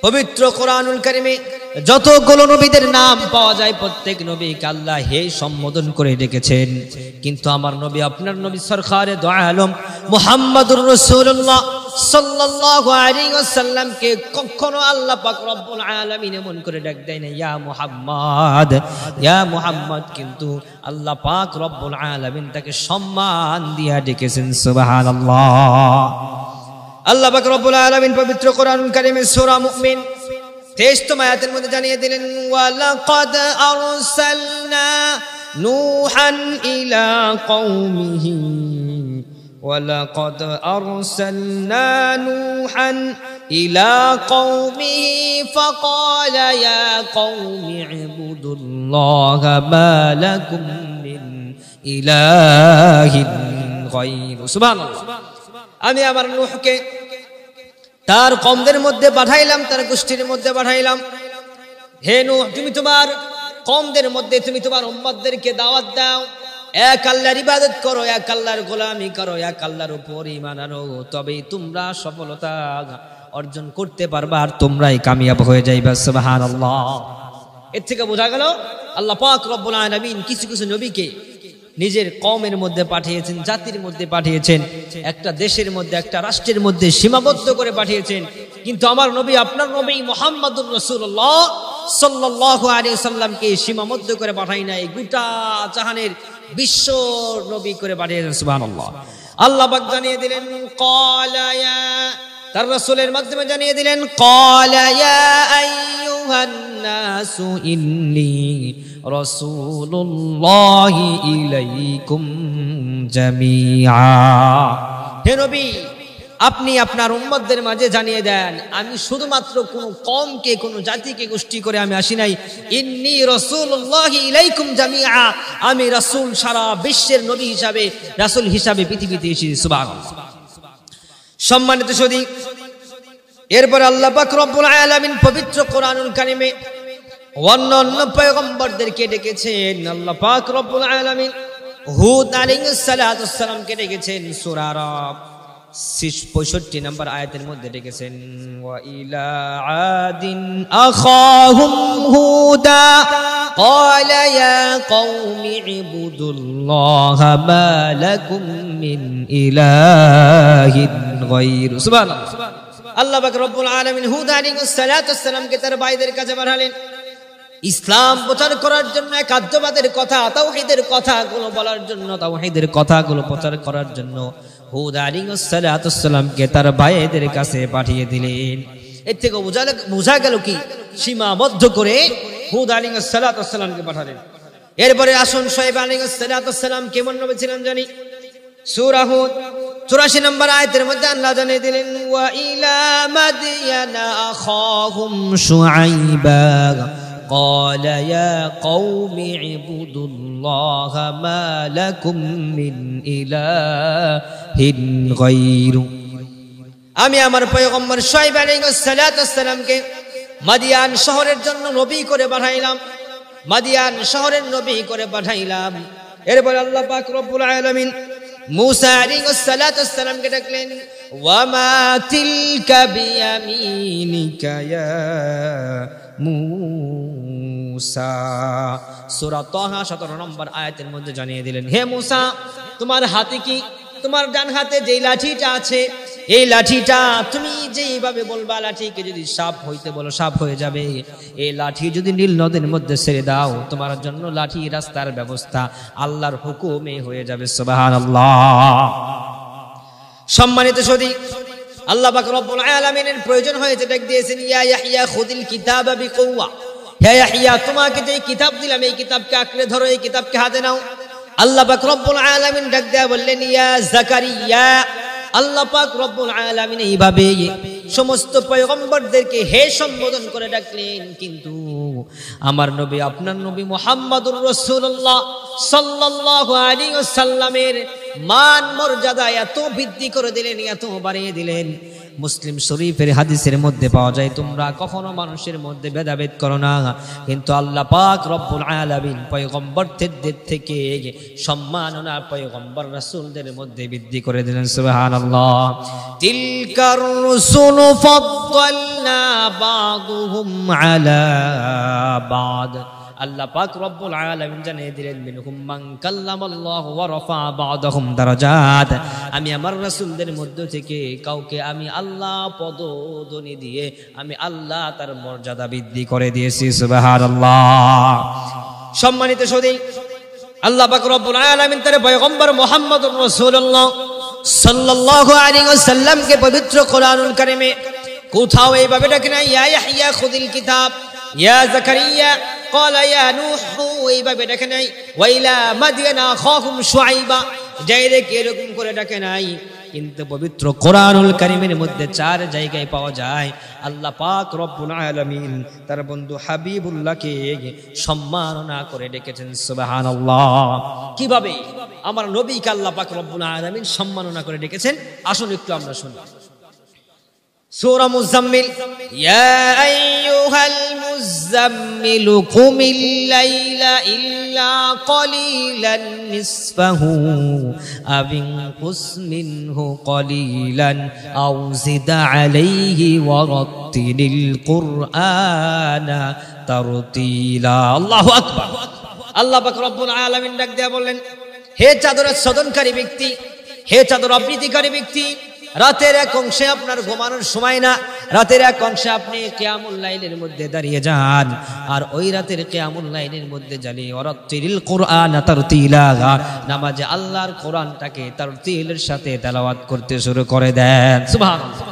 পবিত্র কোরআনুল কারীমে যতগুলো নবীদের নাম পাওয়া যায় প্রত্যেক নবীকে আল্লাহ হে সম্বোধন করে ডেকেছেন, কিন্তু আমার নবী আপনার নবী সরকারে দো আলম মুহাম্মদুর রাসূলুল্লাহ সাল্লাল্লাহু আলাইহি ওয়াসাল্লামকে কখনো আল্লাহ পাক রব্বুল আলামিন এমন করে ডাক দেয় না ইয়া মুহাম্মদ, ইয়া মুহাম্মদ, কিন্তু আল্লাহ পাক রব্বুল আলামিন তাকে সম্মান দিয়া ডেকেছেন। সুবহানাল্লাহ। আল্লাহ পাক রব্বুল আলামিন পবিত্র কোরআনুল কারীমে সূরা মুমিন 23 আয়াতের মধ্যে জানিয়ে দিলেন ওয়ালাকাদ আরসালনা নূহান ইলা কওমিহি ওয়ালাকাদ আরসালনা নূহান ইলা কওমিহি ফাকালা ইয়া কওমি ইবুদুল্লাহা মা লাকুম মিন ইলাহিন গায়রু। সুবহানাল্লাহ। আমি আমার নূহকে তার কওমদের মধ্যে পাঠাইলাম, তার গোষ্ঠীর মধ্যে পাঠাইলাম, হে নূহ তুমি তোমার কওমদের মধ্যে তুমি তোমার উম্মতদেরকে দাওয়াত দাও, এক আল্লাহর ইবাদত করো, এক আল্লাহর গোলামি করো, এক আল্লাহর উপর ঈমান আনো, তবেই তোমরা সফলতা অর্জন করতে পারবা আর তোমরাই কামিয়াব হয়ে যাইবা। সুবহানাল্লাহ। এর থেকে বোঝা গেল আল্লাহ পাক রব্বুল আলামিন কিছু কিছু নবীকে নিজের কওমের মধ্যে পাঠিয়েছেন, জাতির মধ্যে পাঠিয়েছেন, একটা দেশের মধ্যে একটা রাষ্ট্রের মধ্যে সীমাবদ্ধ করে পাঠিয়েছেন, কিন্তু আমার নবী আপনার নবী মুহাম্মদুর রাসূলুল্লাহ সাল্লাল্লাহু আলাইহি ওয়াসাল্লামকে সীমাবদ্ধ করে পাঠাই নাই, গোটা জাহানের বিশ্ব নবী করে পাঠিয়েছেন। সুবহানাল্লাহ। আল্লাহ পাক জানিয়ে দিলেন ক্বালা ইয়া, তার রাসূলের মাধ্যমে জানিয়ে দিলেন ক্বালা ইয়া আইয়ুহান নাসু ইন্নী রাসূলুল্লাহি ইলাইকুম জামিআ। হে নবী আপনি আপনার উম্মতদের মাঝে জানিয়ে দেন আমি শুধুমাত্র কোন কওমকে কোন জাতিকে গোষ্ঠী করে আমি আসি নাই, ইন্নী রাসূলুল্লাহি ইলাইকুম জামিআ, আমি রাসূল সারা বিশ্বের নবী হিসাবে রাসূল হিসাবে পৃথিবীতে এসেছি। সুবহানাল্লাহ। সম্মানিত সুধী, এরপর আল্লাহ পাক রব্বুল আলামিন পবিত্র কোরআনুল কারীমে অন্যান্য পয়গম্বরদেরকে ডেকেছেন। আল্লাহ পাক রব্বুল আলামিন হুদ আলাইহিস সালাতু ওয়াস সালামকে ডেকেছেন সূরা আরাফ 65 নম্বর আয়াতের মধ্যে ডেকেছেন ওয়া ইলা আদিন আখাহুম হুদা ক্বালা ইয়া কওমি ইবুদুল্লাহা মা লাকুম মিন ইলাহিন গায়রু। সুবহানাল্লাহ। আল্লাহ পাক রব্বুল আলামিন হুদ আলাইহিস সালাতু ওয়াস সালামকে তার ভাইদের কাছে পাঠালেন ইসলাম প্রচার করার জন্য, একাত্মবাদের কথা, তাওহীদের কথাগুলো বলার জন্য, তাওহীদের কথাগুলো প্রচার করার জন্য হুদ আলাইহিস সালাতু ওয়াস সালামকে তার ভাইদের কাছে পাঠিয়ে দিলেন। এর থেকে বোঝা গেল কি সীমাবদ্ধ করে হুদ আলাইহিস সালাতু ওয়াস সালামকে পাঠালেন। এরপরে আসুন শুআয়ব আলাইহিস সালাতু ওয়াস সালাম কেমন নবী ছিলেন জানি। সূরা হুদ 84 নম্বর আয়াতের মধ্যে আল্লাহ জানিয়ে দিলেন ওয়া ইলা মাদয়ানা আখাহুম শুআইবা ক্বালা ইয়া কওমি ইবুদুল্লাহা মা লাকুম মিন ইলাহিন গায়রু। আমি আমার পয়গম্বর শুআয়ব আলাইহিস সালাতু ওয়াস সালামকে মাদিয়ান শহরের জন্য নবী করে পাঠাইলাম, মাদিয়ান শহরের নবী করে পাঠাইলাম। এরপর আল্লাহ পাক রব্বুল আলামিন মূসা আলাইহিস সালাতু ওয়াস সালামকে ডাকলেন ওয়া মা তিলকা বিয়ামিনিকা ইয়া মূসা। সূরা তাহা 17 নম্বর আয়াতের মধ্যে জানিয়ে দিলেন হে মূসা তোমার হাতে কি, তোমার ডান হাতে যেই লাঠিটা আছে এই লাঠিটা তুমি যেইভাবে বলবা, লাঠিকে যদি সাপ হইতে বলো সাপ হয়ে যাবে, এই লাঠি যদি নীল নদের মধ্যে ছেড়ে দাও তোমার জন্য লাঠি রাস্তার ব্যবস্থা আল্লাহর হুকুমে হয়ে যাবে। সুবহানাল্লাহ। সম্মানিত সুধী, আল্লাহ পাক রব্বুল আলামিনের প্রয়োজন হয়েছে ডাক দিয়েছেন ইয়া ইয়াহইয়া খুযিল কিতাবা বিকুওয়া, হে ইয়াহইয়া তোমাকে যে কিতাব দিলাম এই কিতাবকে আঁকড়ে ধরো, এই কিতাবকে হাতে নাও। আল্লাহ পাক রব্বুল আলামিন ডাক দেয়া বললেন ইয়া যাকারিয়া। আল্লাহ পাক রব্বুল আলামিন এইভাবে সমস্ত পয়গম্বরদেরকে হে সম্বোধন করে ডাকলেন, কিন্তু আমার নবী আপনার নবী মুহাম্মদুর রাসূলুল্লাহ সাল্লাল্লাহু আলাইহি ওয়াসাল্লামের মান মর্যাদা এত বৃদ্ধি করে দিলেন, এত বাড়িয়ে দিলেন। মুসলিম শরীফের হাদিসের মধ্যে পাওয়া যায়, তোমরা কখনো মানুষের মধ্যে ভেদাভেদ করো না। কিন্তু আল্লাহ পাক রব্বুল আলামিন পয়গম্বরদের থেকে সম্মাননা পয়গম্বর রাসূলদের মধ্যে বৃদ্ধি করে দিলেন। সুবহানাল্লাহ। তিলকার রুসুলু ফাদ্দালনা বাদুহুম আলা বাদ। আল্লাহ পাক রব্বুল আলামিন জানিয়ে দিলেন, মিনহুম মান কাল্লামাল্লাহু ওয়া রাফা বা'দাহুম দারাজাত। আমি আমার রাসূলদের মধ্য থেকে কাউকে আমি আল্লাহ পদধ্বনি দিয়ে আমি আল্লাহ তার মর্যাদা বৃদ্ধি করে দিয়েছি। সুবহানাল্লাহ। সম্মানিত সুধী, আল্লাহ পাক রব্বুল আলামিন তার পয়গম্বর মুহাম্মদুর রাসূলুল্লাহ সাল্লাল্লাহু আলাইহি ওয়াসাল্লামকে পবিত্র কোরআনুল কারীমে কোথাও এইভাবে ডাকে না, ইয়া ইয়াহইয়া খুযিল কিতাব, ইয়া যাকারিয়া ক্বালা ইয়া নূহ, এইভাবে ডাকে নাই। ওয়াইলা মাদিয়ানা আখাহুম শুআইবা, ডাইরেক্ট এরকম করে ডাকে নাই। কিন্তু পবিত্র কোরআনুল কারীমের মধ্যে 4 জায়গায় পাওয়া যায় আল্লাহ পাক রব্বুল আলামিন তার বন্ধু হাবিবুল্লাহকে সম্মাননা করে ডেকেছেন। সুবহানাল্লাহ। কিভাবে আমার নবীকে আল্লাহ পাক রব্বুল আলামিন সম্মাননা করে ডেকেছেন, আসুন একটু আমরা শুনি। সূরা মুজাম্মিল, ইয়া আইয়ুহাল মুজাম্মিল কুমিল লাইলা ইল্লা কলিলান নিসফাহু আও ইনকুস মিনহু কলিলান আও জিদ আলাইহি ওয়া রাত্তিলিল কুরআনা তারতিলা। আল্লাহু আকবার। আল্লাহ পাক রব্বুল আলামিন ডাক দেয়া বললেন, হে চাদরের সদনকারী ব্যক্তি, হে চাদর আবৃত্তিকারী ব্যক্তি, রাতের এক অংশে আপনার ঘুমানোর সময় না, রাতের এক অংশে আপনি কিয়ামুল লাইলের মধ্যে দাঁড়িয়ে যান, আর ওই রাতের কিয়ামুল লাইলের মধ্যে জ্বালিয়ে ওয়ারাত্তিলিল কুরআন তারতিলা, নামাজে আল্লাহর কোরআনটাকে তারতিলের সাথে তেলাওয়াত করতে শুরু করে দেন। সুবহানাল্লাহ।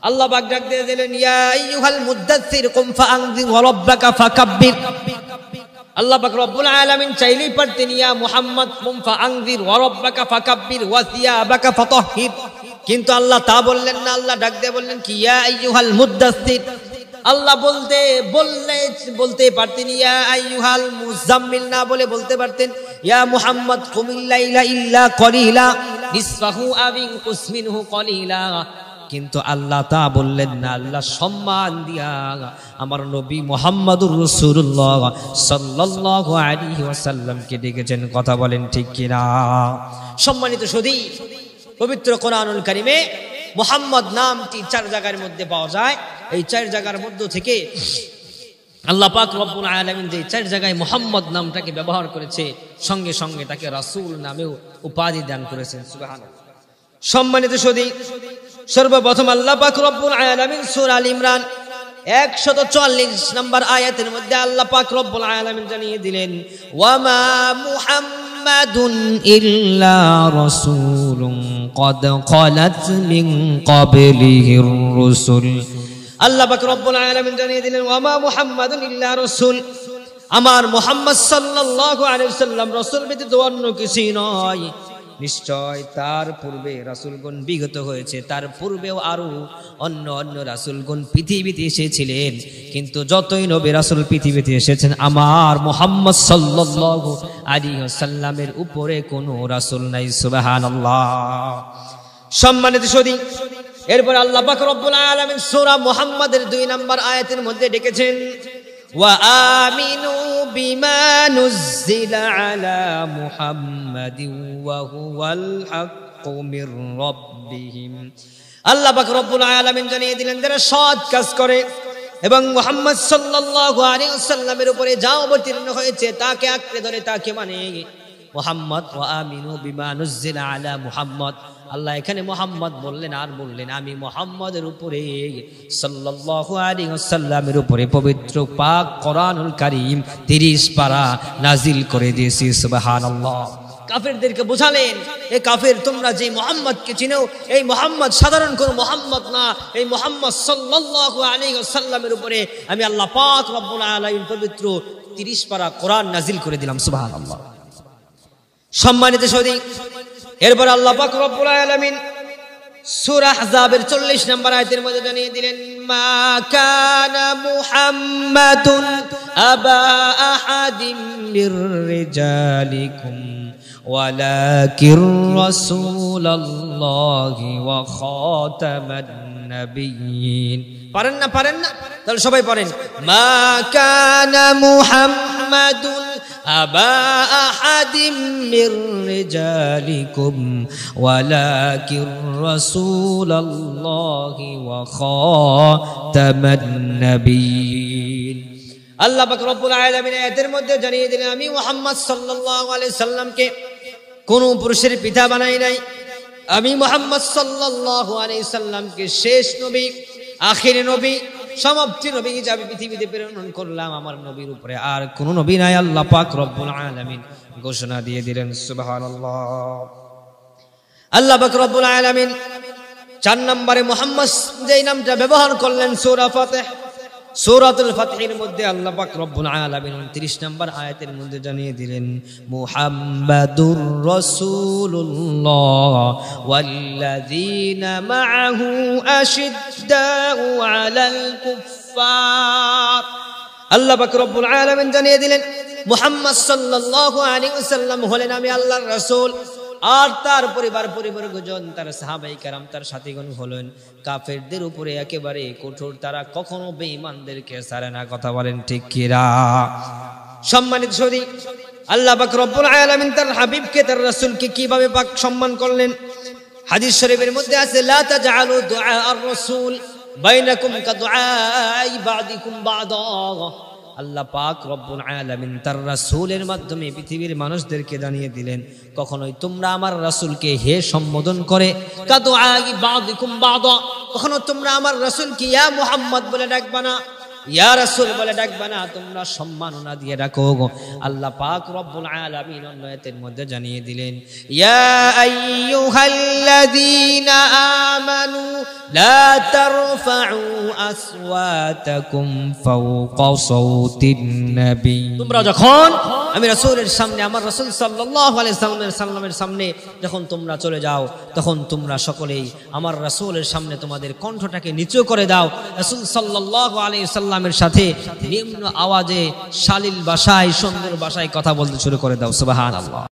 আল্লাহ পাক ডাক দিয়ে দিলেন, ইয়া আইয়ুহাল মুদ্দাসসির কুম ফাআনযির ওয়া রাব্বাকা ফাকাব্বির। আল্লাহ পাক রব্বুল আলামিন চাইলেই পারতেন, ইয়া মুহাম্মদ কুম ফাআনযির ওয়া রাব্বাকা ফাকাব্বির ওয়া সিয়াবাকা ফাতাহহির, কিন্তু আল্লাহ তা বললেন না। আল্লাহ ডাক দিয়ে বললেন কি, ইয়া আইয়ুহাল মুদ্দাসসির। আল্লাহ বলতে পারতেন ইয়া আইয়ুহাল মুজাম্মিল, না বলে বলতে পারতেন ইয়া মুহাম্মদ কুমিল লাইলা ইল্লা কলিলা নিসফাহু আও ইনকুস মিনহু কলিলা, কিন্তু আল্লাহ তা বললেন না। আল্লাহ সম্মান দিয়া আমার নবী মুহাম্মদুর রাসূলুল্লাহ সাল্লাল্লাহু আলাইহি ওয়াসাল্লামকে ডেকেছেন। কথা বলেন ঠিক কিনা? সম্মানিত সুধী, পবিত্র কোরআনুল কারীমে মুহাম্মদ নামটি 4 জায়গার মধ্যে পাওয়া যায়। এই 4 জায়গার মধ্য থেকে আল্লাহ পাক রব্বুল আলামিন যে 4 জায়গায় মুহাম্মদ নামটাকে ব্যবহার করেছে, সঙ্গে সঙ্গে তাকে রাসূল নামেও উপাধি দান করেছেন। সুবহানাল্লাহ। সম্মানিত সুধী, সর্বপ্রথম আল্লাহ পাক রব্বুল আলামিন সূরা আল ইমরান 144 নম্বর আয়াতের মধ্যে আল্লাহ পাক রব্বুল আলামিন জানিয়ে দিলেন, ওয়ামা মুহাম্মাদুন ইল্লা রাসূলুন ক্বাদ খালাত মিন ক্বাবলিহির রাসূল। আল্লাহ পাক রব্বুল আলামিন জানিয়ে দিলেন, ওয়ামা মুহাম্মাদুন ইল্লা রাসূল, আমার মুহাম্মদ সাল্লাল্লাহু আলাইহি ওয়াসাল্লাম রাসূল ব্যতীত অন্য কিছুই নয়। নিশ্চয় তার পূর্বে রাসূলগণ বিগত হয়েছে, তার পূর্বেও আরো অন্য অন্য রাসূলগণ পৃথিবীতে এসেছিলেন, কিন্তু যতই নবী রাসূল পৃথিবীতে এসেছেন আমার মুহাম্মদ সাল্লাল্লাহু আলাইহি ওয়াসাল্লামের উপরে কোনো রাসূল নাই। সুবহানাল্লাহ। সম্মানিত সুধী, এরপর আল্লাহ পাক রব্বুল আলামিন সূরা মুহাম্মাদের 2 নম্বর আয়াতের মধ্যে ডেকেছেন, ওয়া আমিনু বিমা নুজ্জিলা আলা মুহাম্মাদিন ওয়া হুয়াল হাক্কু মির রাব্বিহিম। আল্লাহ পাক রব্বুল আলামিন জানিয়ে দিলেন, যারা সৎ কাজ করে এবং মুহাম্মদ সাল্লাল্লাহু আলাইহি ওয়াসাল্লামের উপরে যা অবতীর্ণ হয়েছে তাকে আঁকড়ে ধরে তাকে মানে মুহাম্মদ, ওয়া আমিনু বিমা নুজ্জিলা আলা মুহাম্মদ। আল্লাহ এখানে মুহাম্মদ বললেন, আর বললেন আমি মুহাম্মদের উপরে সাল্লাল্লাহু আলাইহি ওয়াসাল্লামের উপরে পবিত্র পাক কোরআনুল কারীম 30 পারা নাজিল করে দিয়েছি। সুবহানাল্লাহ। কাফেরদেরকে বোঝালেন, এ কাফের, তোমরা যে মুহাম্মদকে চিনো এই মুহাম্মদ সাধারণ কোন মুহাম্মদ না, এই মুহাম্মদ সাল্লাল্লাহু আলাইহি ওয়াসাল্লামের উপরে আমি আল্লাহ পাক রব্বুল আলামিন পবিত্র 30 পারা কোরআন নাজিল করে দিলাম। সুবহানাল্লাহ। সম্মানিত সুধী, এরপর আল্লাহ পাক রব্বুল আলামিন সূরা আহজাবের 40 নম্বর আয়াতের মধ্যে জানিয়ে দিলেন, মা কানা মুহাম্মাদুন আবা আহাদিম মির রিজালিকুম ওয়ালাকির রাসূলুল্লাহি ওয়া খাতামান নাবিয়্যিন। পারেন না? তাহলে সবাই পড়েন, মা কানা মুহাম্মাদুন আবা আহাদিম মির রিজালিকুম ওয়ালাকির রাসূলুল্লাহি ওয়া খাতামান নাবিয়্যিন। আল্লাহ পাক রব্বুল আলামিন আয়াতের মধ্যে জানিয়ে দিলেন, আমি মুহাম্মদ সাল্লাল্লাহু আলাইহি সাল্লামকে কোন পুরুষের পিতা বানাই নাই। আমি মুহাম্মদ সাল্লাল্লাহু আলাইহি সাল্লামকে শেষ নবী, আখির নবী, সমাপ্তি নবী হিসেবে পৃথিবীতে প্রেরণ করলাম। আমার নবীর উপরে আর কোন নবী নাই। আল্লাহ পাক রব্বুল আলামিন ঘোষণা দিয়ে দিলেন, সুবহানাল্লাহ। আল্লাহ পাক রব্বুল আলামিন 4 নম্বরে মুহাম্মদ যেই নামটা ব্যবহার করলেন সূরা ফাতিহ, সূরাতুল ফাতহের মধ্যে আল্লাহ পাক রব্বুল আলামিন 29 নম্বর আয়াতের মধ্যে জানিয়ে দিলেন, মুহাম্মাদুর রাসূলুল্লাহ ওয়াল্লাযীনা মাআহু আশিদ্দাউ আলাল কুফফার। আল্লাহ পাক রব্বুল আলামিন জানিয়ে দিলেন, মুহাম্মদ সাল্লাল্লাহু আলাইহি ওয়াসাল্লাম হলেন আমি আল্লাহর রাসূল, আর তার পরিবারজন, তার সাহাবায়ে কেরাম, তার সাথীগণ হলেন কাফেরদের উপরে একেবারে কঠোর। তারা কখনো বেঈমানদেরকে ছাড়ে না। কথা বলেন ঠিক কিনা? সম্মানিত সুধী, আল্লাহ পাক রব্বুল আলামিন তার হাবিবকে, তার রাসূলকে কিভাবে পাক সম্মান করলেন? হাদিস শরীফের মধ্যে আছে, লা তাজআলু দুআ আর-রাসূল বাইনাকুম কাদুআই বা'দিকুম বা'দা। আল্লাহ পাক রব্বুল আলামিন তার রাসূলের মাধ্যমে পৃথিবীর মানুষদেরকে জানিয়ে দিলেন, কখনোই তোমরা আমার রাসূলকে হে সম্বোধন করে কাদুআই বা'দিকুম বা'দা, কখনো তোমরা আমার রাসূলকে ইয়া মুহাম্মদ বলে ডাকবা না, ইয়া রাসূল বলে ডাকবা না, তোমরা সম্মাননা দিয়ে ডাকো। আল্লাহ পাক রব্বুল আলামিন অন্য আয়াতের মধ্যে জানিয়ে দিলেন, ইয়া আইয়ুহাল্লাযীনা আমানু লা তারফাউ আসওয়াতাকুম ফাওকা সাওতিন নবী। তোমরা যখন আমি রাসূলের সামনে, আমার রাসূল সাল্লাল্লাহু আলাইহি সাল্লামের সামনে যখন তোমরা চলে যাও, তখন তোমরা সকলেই আমার রাসূলের সামনে তোমাদের কণ্ঠটাকে নিচু করে দাও। রাসূল সাল্লাল্লাহু আলাইহি সাল্লামের সাথে নিম্ন আওয়াজে শালীল ভাষায়, সুন্দর ভাষায় কথা বলতে শুরু করে দাও। সুবহানাল্লাহ।